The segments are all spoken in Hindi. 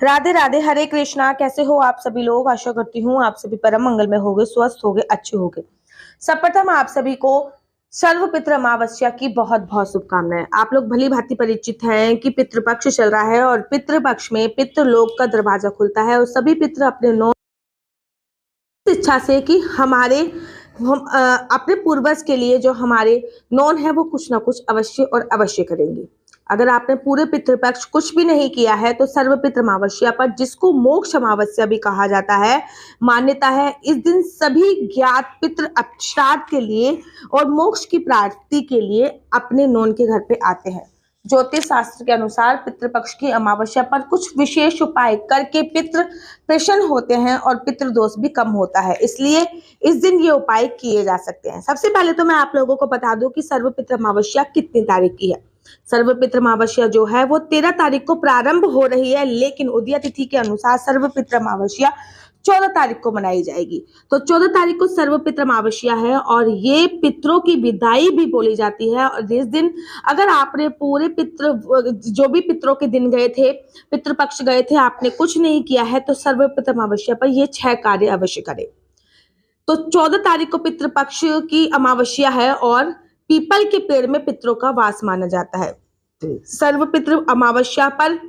राधे राधे, हरे कृष्णा। कैसे हो आप सभी लोग? आशा करती हूँ आप सभी परम मंगल में होगे, स्वस्थ होगे, अच्छे होगे। सर्वप्रथम आप सभी को सर्वपितृ अमावस्या की बहुत बहुत शुभकामनाएं। आप लोग भली भांति परिचित हैं कि पितृपक्ष चल रहा है और पितृपक्ष में पितृलोक का दरवाजा खुलता है और सभी पितृ अपने इच्छा से कि अपने पूर्वज के लिए जो हमारे नॉन है वो कुछ ना कुछ अवश्य और अवश्य करेंगे। अगर आपने पूरे पितृपक्ष कुछ भी नहीं किया है तो सर्वपितृ अमावस्या पर, जिसको मोक्ष अमावस्या भी कहा जाता है, मान्यता है इस दिन सभी ज्ञात पितृ श्राद्ध के लिए और मोक्ष की प्राप्ति के लिए अपने नॉन के घर पे आते हैं। ज्योतिष शास्त्र के अनुसार पितृपक्ष की अमावस्या पर कुछ विशेष उपाय करके पितृ प्रसन्न होते हैं और पितृदोष भी कम होता है, इसलिए इस दिन ये उपाय किए जा सकते हैं। सबसे पहले तो मैं आप लोगों को बता दूं कि सर्वपितृ अमावस्या कितनी तारीख की है। सर्वपितृ अमावस्या जो है वो 13 तारीख को प्रारंभ हो रही है, लेकिन उदय तिथि के अनुसार सर्वपितृ अमावस्या 14 तारीख को मनाई जाएगी। तो 14 तारीख को सर्वपितृ अमावस्या है और ये पितरों की विदाई भी बोली जाती है। और इस दिन अगर आपने पूरे जो भी पितरों के दिन गए थे, पितृपक्ष गए थे, आपने कुछ नहीं किया है तो सर्वपितृ अमावस्या पर ये 6 कार्य अवश्य करें। तो 14 तारीख को पितृपक्ष की अमावस्या है और पीपल के पेड़ में पितरों का वास माना जाता है। सर्वपितृ अमावस्या पर,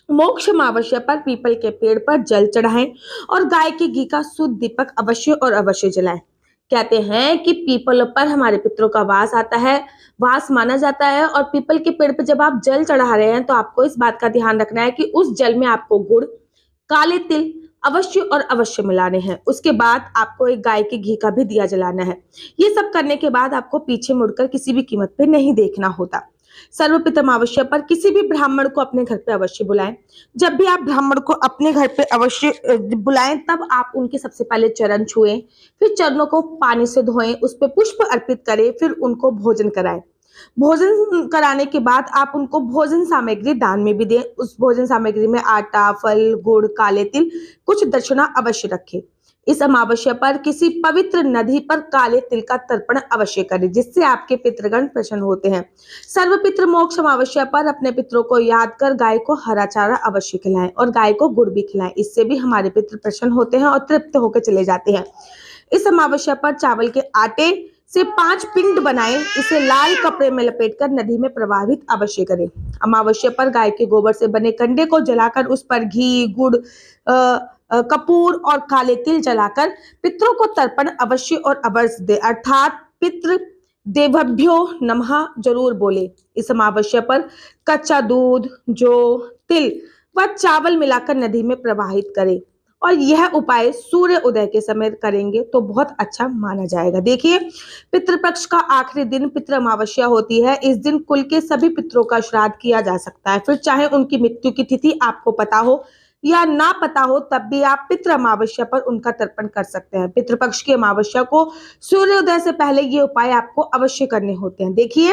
मोक्ष अमावस्या पर पीपल के पेड़ पर जल चढ़ाएं और गाय के घी का शुद्ध दीपक अवश्य और अवश्य जलाएं। कहते हैं कि पीपल पर हमारे पितरों का वास आता है, वास माना जाता है। और पीपल के पेड़ पर जब आप जल चढ़ा रहे हैं तो आपको इस बात का ध्यान रखना है कि उस जल में आपको गुड़, काले तिल अवश्य और अवश्य मिलाने हैं। उसके बाद आपको एक गाय के घी का भी दिया जलाना है। ये सब करने के बाद आपको पीछे मुड़कर किसी भी कीमत पे नहीं देखना होता। सर्वपितृ अमावस्या पर किसी भी ब्राह्मण को अपने घर पे अवश्य बुलाएं। जब भी आप ब्राह्मण को अपने घर पे अवश्य बुलाएं तब आप उनके सबसे पहले चरण छुएं, फिर चरणों को पानी से धोएं, उस पर पुष्प अर्पित करें, फिर उनको भोजन कराएं। भोजन कराने के बाद आप उनको भोजन सामग्री दान में भी दें। उस भोजन सामग्री में आटा, फल, गुड़, काले तिल, कुछ दक्षिणा अवश्य रखें। इस अमावस्या पर किसी पवित्र नदी पर काले तिल का तर्पण अवश्य करें, जिससे आपके पितृगण प्रसन्न होते हैं। सर्वपितृ मोक्ष अमावस्या पर अपने पितरों को याद कर गाय को हरा चारा अवश्य खिलाएं और गाय को गुड़ भी खिलाएं। इससे भी हमारे पितृ प्रसन्न होते हैं और तृप्त होकर चले जाते हैं। इस अमावस्या पर चावल के आटे से 5 पिंड बनाएं, इसे लाल कपड़े में लपेटकर नदी में प्रवाहित अवश्य करें। अमावस्या पर गाय के गोबर से बने कंडे को जलाकर उस पर घी, गुड़, कपूर और काले तिल जलाकर पितरों को तर्पण अवश्य और अवश्य दे, अर्थात पितृ देवभ्यो नमः जरूर बोले। इस अमावस्या पर कच्चा दूध, जौ, तिल व चावल मिलाकर नदी में प्रवाहित करें और यह उपाय सूर्य उदय के समय करेंगे तो बहुत अच्छा माना जाएगा। देखिए, पितृपक्ष का आखिरी दिन पितृ अमावस्या होती है। इस दिन कुल के सभी पितरों का श्राद्ध किया जा सकता है, फिर चाहे उनकी मृत्यु की तिथि आपको पता हो या ना पता हो, तब भी आप पितृ अमावस्या पर उनका तर्पण कर सकते हैं। पितृपक्ष की अमावस्या को सूर्योदय से पहले ये उपाय आपको अवश्य करने होते हैं। देखिए,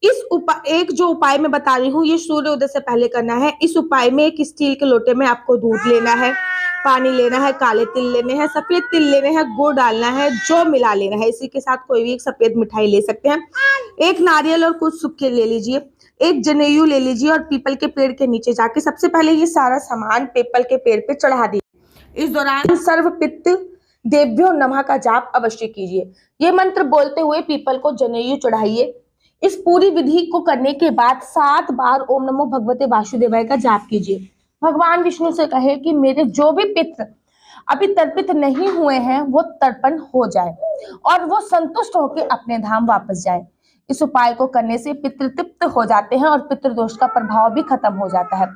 एक जो उपाय मैं बता रही हूँ ये सूर्योदय से पहले करना है। इस उपाय में एक स्टील के लोटे में आपको दूध लेना है, पानी लेना है, काले तिल लेने हैं, सफेद तिल लेने हैं, गुड़ डालना है, जौ मिला लेना है। इसी के साथ कोई भी एक सफेद मिठाई ले सकते हैं। एक नारियल और कुछ सूखे ले लीजिए, एक जनेऊ ले लीजिए और पीपल के पेड़ के नीचे जाके सबसे पहले ये सारा सामान पीपल के पेड़ पे चढ़ा दीजिए। इस दौरान सर्वपितृ देवभ्यो नमः का जाप अवश्य कीजिए। ये मंत्र बोलते हुए पीपल को जनेऊ चढ़ाइए। इस पूरी विधि को करने के बाद 7 बार ओम नमो भगवते वासुदेवाय का जाप कीजिए। भगवान विष्णु से कहे कि मेरे जो भी पितृ अभी तर्पित नहीं हुए हैं वो तर्पण हो जाए और वो संतुष्ट होकर अपने धाम वापस जाए। इस उपाय को करने से पितृ तृप्त हो जाते हैं और पितृदोष का प्रभाव भी खत्म हो जाता है।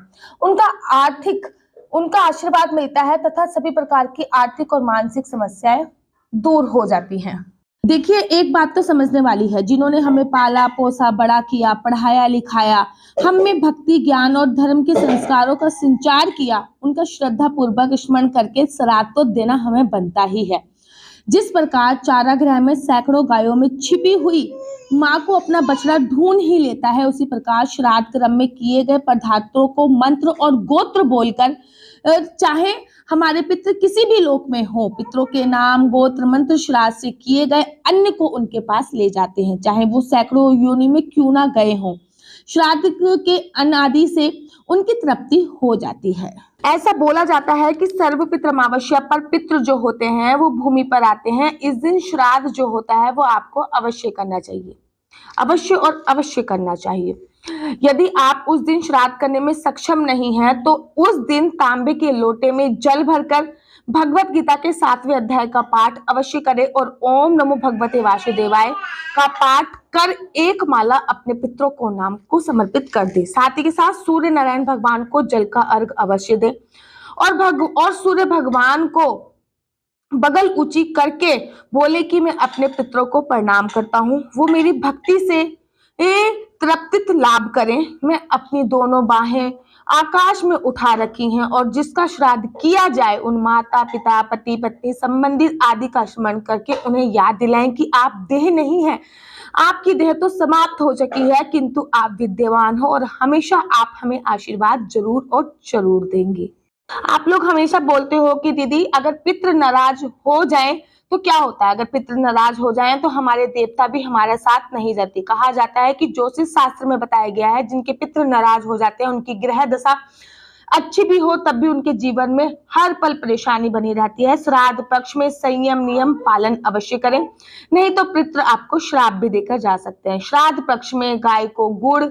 उनका आशीर्वाद मिलता है तथा सभी प्रकार की आर्थिक और मानसिक समस्याएं दूर हो जाती हैं। देखिए, एक बात तो समझने वाली है, जिन्होंने हमें पाला पोसा, बड़ा किया, पढ़ाया लिखाया, हम में भक्ति, ज्ञान और धर्म के संस्कारों का संचार किया, उनका श्रद्धा पूर्वक स्मरण करके श्राद्ध तो देना हमें बनता ही है। जिस प्रकार चारागाह में सैकड़ों गायों में छिपी हुई माँ को अपना बछड़ा ढूंढ ही लेता है, उसी प्रकार श्राद्ध क्रम में किए गए पदार्थों को मंत्र और गोत्र बोलकर, चाहे हमारे पितृ किसी भी लोक में हो, पितरों के नाम, गोत्र, मंत्र श्राद्ध से किए गए अन्न को उनके पास ले जाते हैं, चाहे वो सैकड़ों योनि में क्यों ना गए हों। श्राद्ध के अनादि से उनकी तृप्ति हो जाती है। ऐसा बोला जाता है कि सर्वपित्र अमावस्या पर पितृ जो होते हैं वो भूमि पर आते हैं। इस दिन श्राद्ध जो होता है वो आपको अवश्य करना चाहिए, अवश्य और अवश्य करना चाहिए। यदि आप उस दिन श्राद्ध करने में सक्षम नहीं हैं तो उस दिन तांबे के लोटे में जल भरकर भगवत गीता के 7वें अध्याय का पाठ अवश्य करें और ओम नमो भगवते वासुदेवाय का पाठ कर एक माला अपने पितरों को नाम को समर्पित कर दे। साथ ही के साथ सूर्य नारायण भगवान को जल का अर्घ अवश्य दे और सूर्य भगवान को बगल ऊंची करके बोले कि मैं अपने पितरों को प्रणाम करता हूँ, वो मेरी भक्ति से तृप्तित लाभ करें। मैं अपनी दोनों बाहें आकाश में उठा रखी हैं और जिसका श्राद्ध किया जाए उन माता पिता पति पत्नी संबंधी आदि का स्मरण करके उन्हें याद दिलाएं कि आप देह नहीं है, आपकी देह तो समाप्त हो चुकी है, किंतु आप विद्यमान हो और हमेशा आप हमें आशीर्वाद जरूर और जरूर देंगे। आप लोग हमेशा बोलते हो कि दीदी अगर पितृ नाराज हो जाएं तो क्या होता है, अगर पितृ नाराज हो जाएं तो हमारे देवता भी हमारे साथ नहीं रहते। कहा जाता है कि ज्योतिष शास्त्र में बताया गया है जिनके पितृ नाराज हो जाते हैं उनकी ग्रह दशा अच्छी भी हो तब भी उनके जीवन में हर पल परेशानी बनी रहती है। श्राद्ध पक्ष में संयम नियम पालन अवश्य करें, नहीं तो पितृ आपको श्राप भी देकर जा सकते हैं। श्राद्ध पक्ष में गाय को गुड़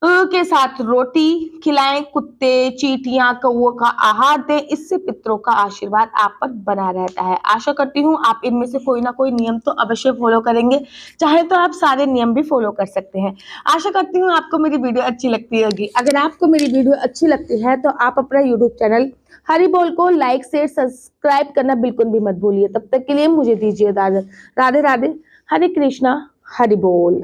के साथ रोटी खिलाएं, कुत्ते चींटियां कौओं का आहार दें, इससे पितरों का आशीर्वाद आप पर बना रहता है। आशा करती हूँ आप इनमें से कोई ना कोई नियम तो अवश्य फॉलो करेंगे, चाहे तो आप सारे नियम भी फॉलो कर सकते हैं। आशा करती हूँ आपको मेरी वीडियो अच्छी लगती होगी। अगर आपको मेरी वीडियो अच्छी लगती है तो आप अपना यूट्यूब चैनल हरि बोल को लाइक शेयर सब्सक्राइब करना बिल्कुल भी मत भूलिए। तब तक के लिए मुझे दीजिए इजाजत। राधे राधे, हरे कृष्णा, हरि बोल।